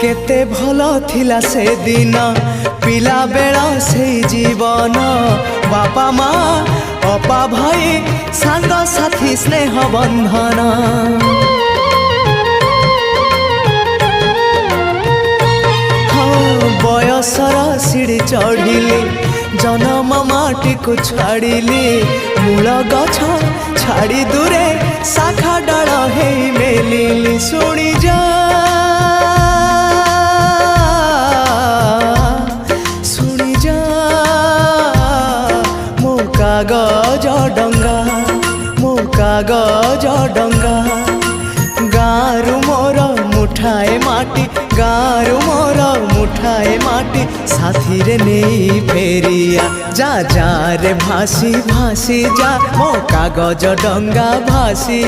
केते भलो थिला से दिन पिला बेला से जीवन बापा माँ अपा भाई सांग साथी स्नेह बंधन बयसर सीढ़ी चढ़िली जन्म माटी को छाड़िली मूल गछ छाड़ी दूरे शाखा डाल हे मेलिली शुणी जा शुणी जा मो कागज डंगा मो कागज डंगा गारू मोर मुठाए माटी गारू मोर मुठाए माटी साथी रे नहीं फेरिया जा जा रे भासी भासी जा मो कागज डंगा भासी।